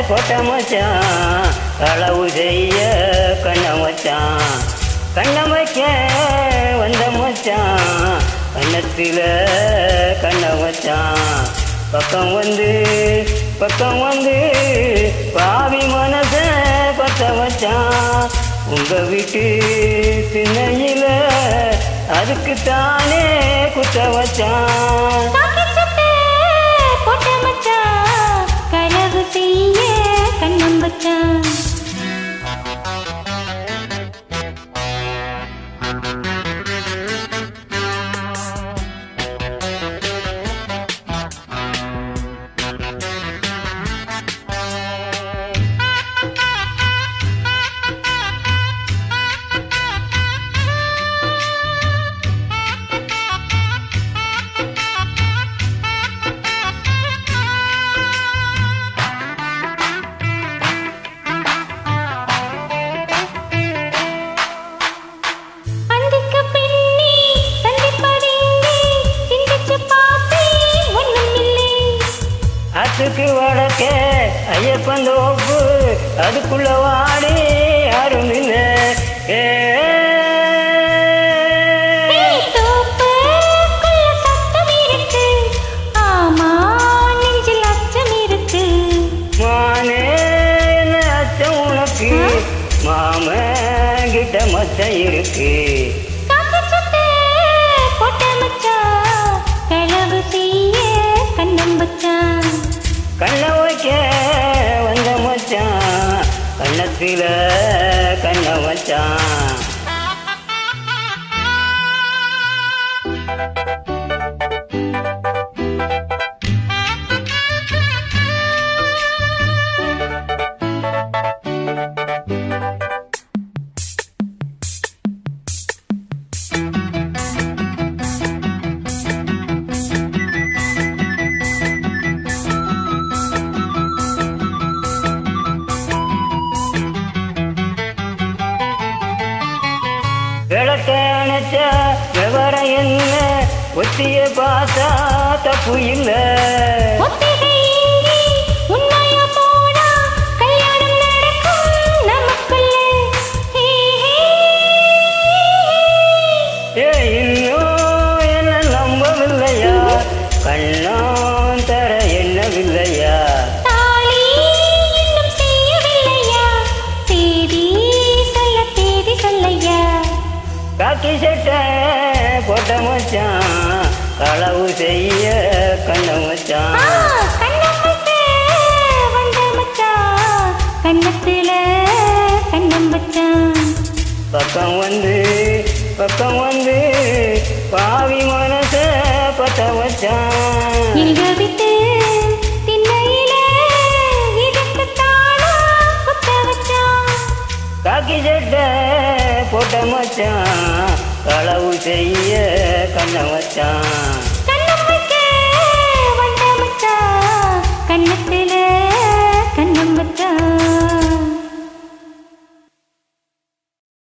போட்ட மச்சான் களவு செய்ய கண்ண மச்சான் கண்ண வைக்க வந்த மச்சான் கண்ணத்தில கண்ண வச்சான் பக்கம் வந்து பாவி மனச பத்த வச்சான் உங்க வீட்டு திண்ணையில அதுக்கு தானே குத்த வச்சான் களவு செய்ய கண்ணம் வச்சான் அதுக்கு வடக்கே ஐயப்பன் தோப்பு அதுக்குள்ள வாடி யாரும் இல்லை மானே என்ன அச்சம் உனக்கு மாம கிட்ட மச்சம் இருக்கு களவு செய்ய கண்ணம் வச்சான் கண்ண வைக்க வந்த மச்சான் கண்ணத்தில கண்ண வச்சான் விளக்கணைச்ச விவரம் என்ன ஒத்திய பார்த்தா தப்பு இல்லை இன்னும் என்ன நம்பவில்லையா கண்ணான் தர எண்ணவில்லையா காக்கி சட்டை போட்ட மச்சான் களவு செய்ய கண்ண மச்சான் கண்ணத்தில கண்ணம் வச்சான் பக்கம் வந்து பாவி மனச பத்த வச்சான் எங்க விட்டு திண்ணையில இதுக்கு தானா குத்த வச்சான் காக்கி சட்டை போட்ட மச்சான் களவு செய்ய கண்ண வச்சான்